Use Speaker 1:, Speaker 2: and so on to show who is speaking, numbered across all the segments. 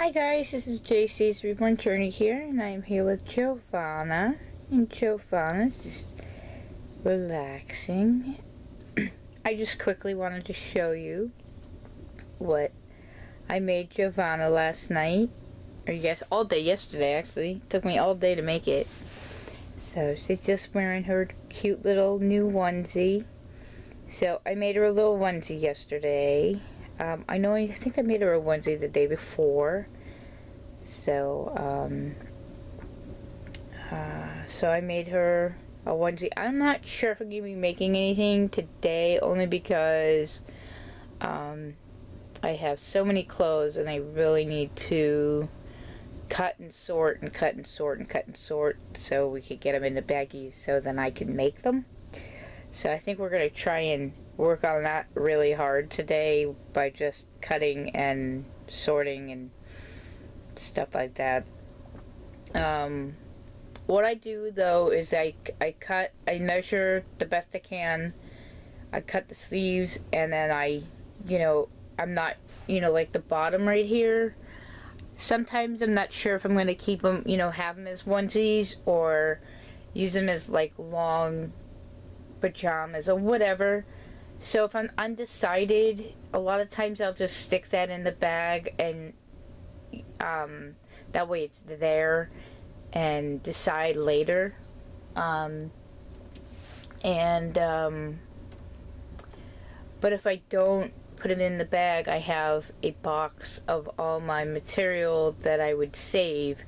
Speaker 1: Hi guys, this is JC's Reborn Journey here, and I am here with Jovana, and Jovana's just relaxing. I just quickly wanted to show you what I made Jovana last night, or yes, all day yesterday actually. It took me all day to make it. So she's just wearing her cute little new onesie. So I made her a little onesie yesterday. I think I made her a onesie the day before. So, so I made her a onesie. I'm not sure if I'm going to be making anything today, only because, I have so many clothes and I really need to cut and sort and cut and sort and cut and sort so we could get them into baggies so then I can make them. So I think we're going to try and work on that really hard today by just cutting and sorting and stuff like that. What I do though is I measure the best I can. I cut the sleeves and then I'm not, like the bottom right here. Sometimes I'm not sure if I'm going to keep them, have them as onesies or use them as like long pajamas or whatever. So if I'm undecided, a lot of times I'll just stick that in the bag and that way it's there and decide later. But if I don't put it in the bag, I have a box of all my material that I would save,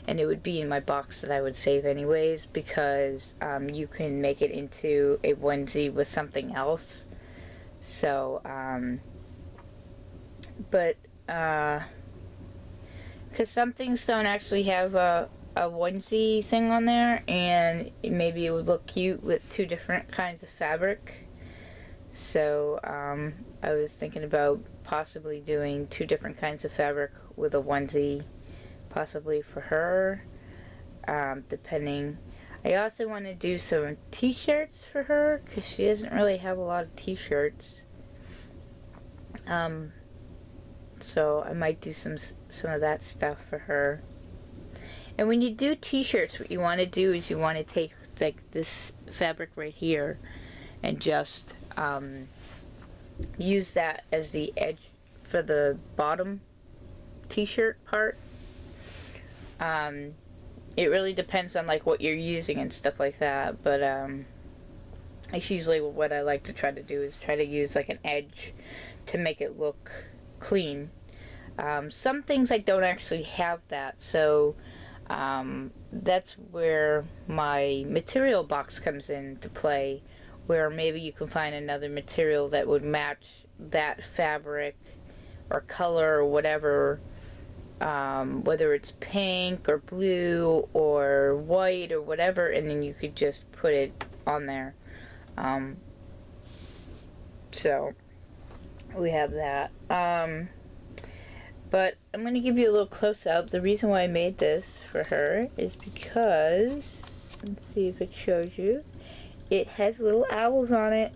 Speaker 1: and it would be in my box that I would save anyways, because you can make it into a onesie with something else. So because some things don't actually have a onesie thing on there, and maybe it would look cute with two different kinds of fabric. So I was thinking about possibly doing two different kinds of fabric with a onesie, possibly for her, depending. I also want to do some t-shirts for her because she doesn't really have a lot of t-shirts. So I might do some of that stuff for her. And when you do t-shirts, what you want to do is you want to take like this fabric right here and just use that as the edge for the bottom t-shirt part. It really depends on like what you're using and stuff like that, but it's usually what I like to try to do is try to use like an edge to make it look clean. Some things I don't actually have that, so that's where my material box comes into play, where maybe you can find another material that would match that fabric or color or whatever, whether it's pink or blue or white or whatever, and then you could just put it on there. So we have that. But I'm going to give you a little close-up. The reason why I made this for her is because, let's see if it shows you, it has little owls on it.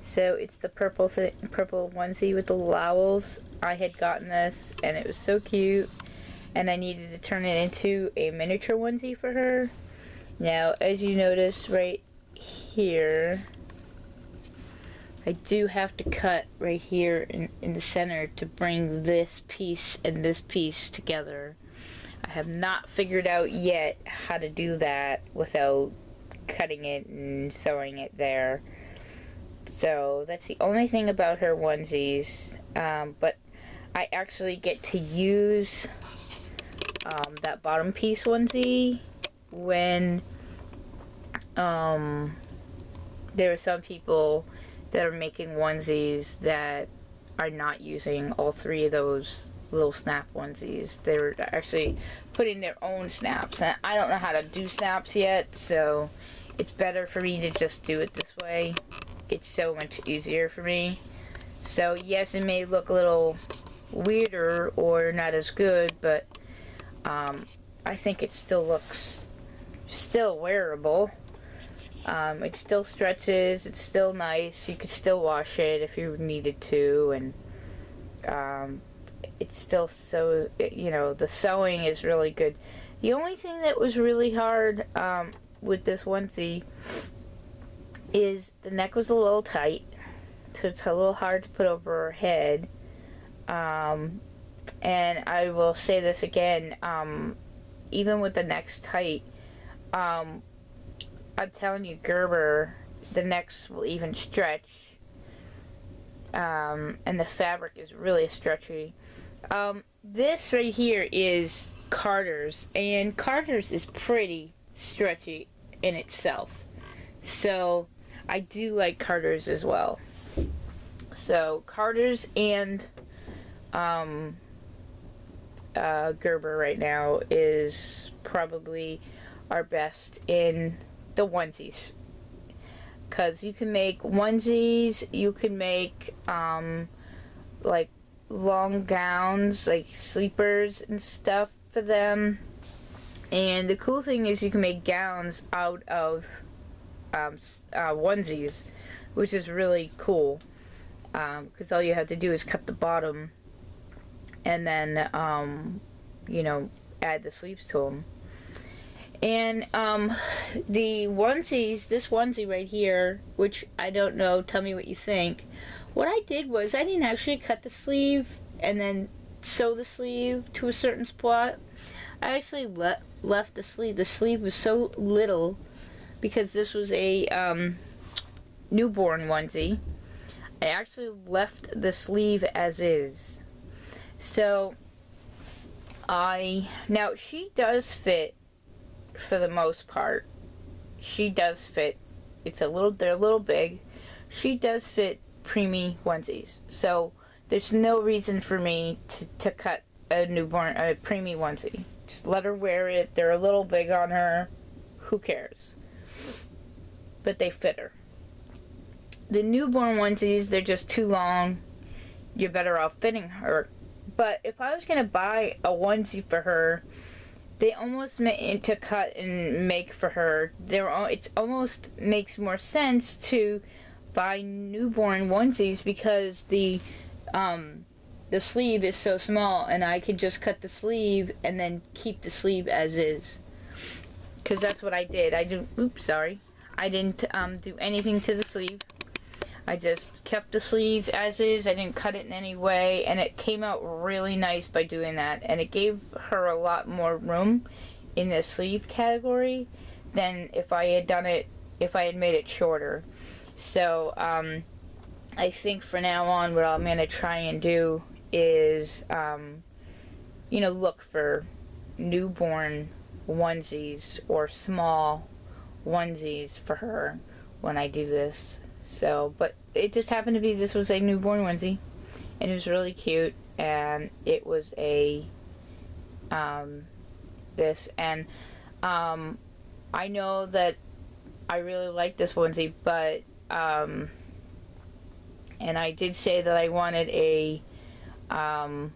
Speaker 1: So it's the purple onesie with the little owls. I had gotten this and it was so cute, and I needed to turn it into a miniature onesie for her. Now, as you notice right here, I do have to cut right here in the center to bring this piece and this piece together. I have not figured out yet how to do that without cutting it and sewing it there. So that's the only thing about her onesies. But I actually get to use that bottom piece onesie when there are some people that are making onesies that are not using all three of those little snap onesies. They're actually putting their own snaps, and I don't know how to do snaps yet, so it's better for me to just do it this way. It's so much easier for me. So yes, it may look a little weirder or not as good, but I think it still looks wearable. It still stretches, it's still nice, you could still wash it if you needed to, and it's still so, you know, the sewing is really good. The only thing that was really hard with this onesie is the neck was a little tight, so it's a little hard to put over her head. And I will say this again, even with the necks tight, I'm telling you, Gerber, the necks will even stretch, and the fabric is really stretchy. This right here is Carter's, and Carter's is pretty stretchy in itself, so I do like Carter's as well. So Carter's and Gerber right now is probably our best in the onesies, because you can make onesies, you can make like long gowns, like sleepers and stuff for them. And the cool thing is you can make gowns out of onesies, which is really cool, because all you have to do is cut the bottom and then you know, add the sleeves to them. And the onesies, this onesie right here, which I don't know, tell me what you think. What I did was I didn't actually cut the sleeve and then sew the sleeve to a certain spot. I actually left the sleeve. The sleeve was so little because this was a newborn onesie. I actually left the sleeve as is. So now she does fit for the most part. She does fit. They're a little big. She does fit preemie onesies. So there's no reason for me to cut a preemie onesie. Just let her wear it. They're a little big on her. Who cares? But they fit her. The newborn onesies, they're just too long. You're better off fitting her. But if I was going to buy a onesie for her, they almost meant to cut and make for her. It almost makes more sense to buy newborn onesies because the sleeve is so small, and I could just cut the sleeve and then keep the sleeve as is. Because that's what I did. I didn't do anything to the sleeve. I just kept the sleeve as is. I didn't cut it in any way, and it came out really nice by doing that. And it gave her a lot more room in the sleeve category than if I had made it shorter. So I think for now on, what I'm gonna try and do is, you know, look for newborn onesies or small onesies for her when I do this. So, but it just happened to be this was a newborn onesie, and it was really cute, and it was a this, and I know that I really like this onesie, but and I did say that I wanted a a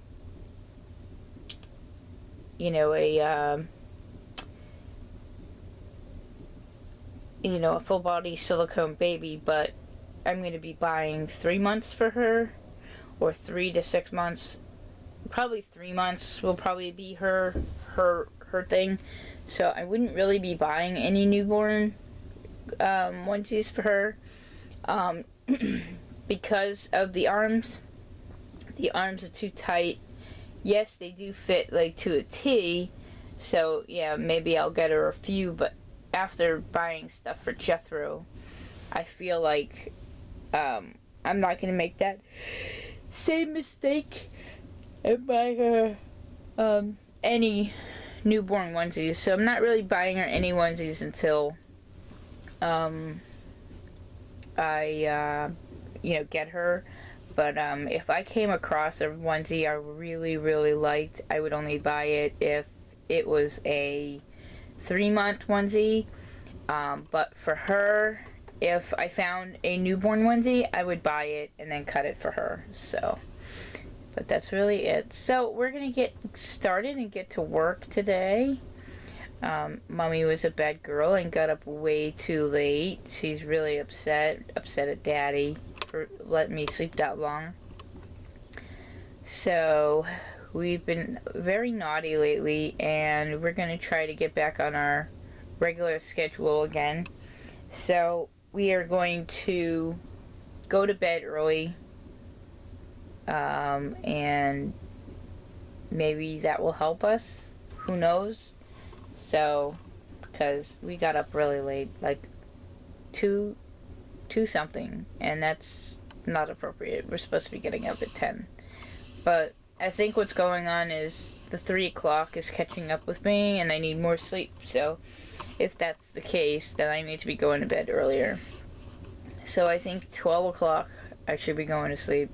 Speaker 1: full body silicone baby, but I'm going to be buying 3 months for her, or 3 to 6 months. Probably 3 months will probably be her thing. So I wouldn't really be buying any newborn onesies for her because of the arms. The arms are too tight. Yes, they do fit like to a T. So yeah, maybe I'll get her a few, but after buying stuff for Jethro, I feel like I'm not going to make that same mistake and buy her any newborn onesies. So I'm not really buying her any onesies until I get her. But if I came across a onesie I really, really liked, I would only buy it if it was a 3-month onesie. But for her, if I found a newborn onesie, I would buy it and then cut it for her. So, but that's really it. So we're gonna get started and get to work today. Mommy was a bad girl and got up way too late. She's really upset at Daddy for letting me sleep that long. So we've been very naughty lately, and we're going to try to get back on our regular schedule again. So we are going to go to bed early, and maybe that will help us. Who knows? So, because we got up really late, like 2 something, and that's not appropriate. We're supposed to be getting up at 10. But I think what's going on is the 3 o'clock is catching up with me, and I need more sleep. So if that's the case, then I need to be going to bed earlier. So I think 12 o'clock I should be going to sleep,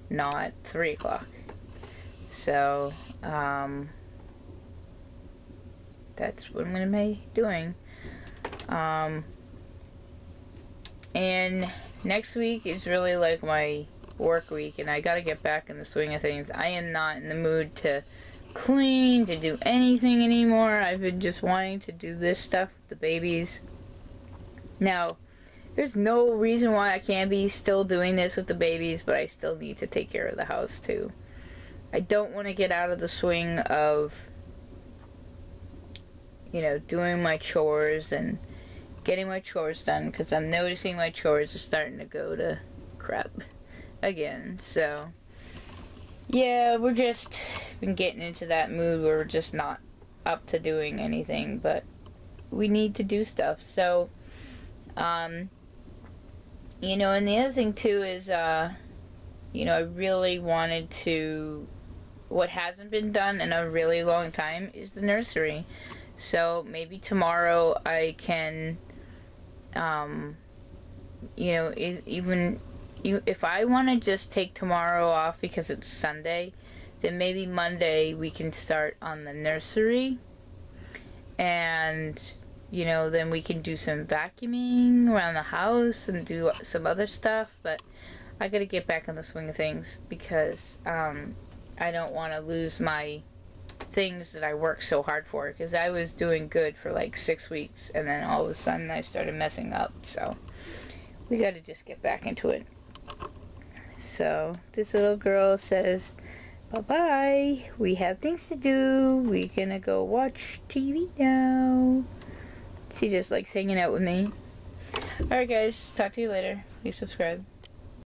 Speaker 1: not 3 o'clock. So that's what I'm going to be doing. And next week is really like my work week, and I gotta get back in the swing of things. I am not in the mood to clean, to do anything anymore. I've been just wanting to do this stuff with the babies. Now, there's no reason why I can't be still doing this with the babies, but I still need to take care of the house too. I don't want to get out of the swing of, you know, doing my chores and getting my chores done, because I'm noticing my chores are starting to go to crap again. So yeah, we're just been getting into that mood where we're just not up to doing anything, but we need to do stuff. So you know, and the other thing too is you know, I really wanted to, what hasn't been done in a really long time is the nursery. So maybe tomorrow I can you know, even if I want to just take tomorrow off because it's Sunday, then maybe Monday we can start on the nursery, and you know, then we can do some vacuuming around the house and do some other stuff. But I gotta get back on the swing of things, because I don't want to lose my things that I worked so hard for, because I was doing good for like 6 weeks, and then all of a sudden I started messing up. So we gotta just get back into it. So this little girl says, bye-bye, we have things to do, we're gonna go watch TV now. She just likes hanging out with me. Alright guys, talk to you later. Please subscribe.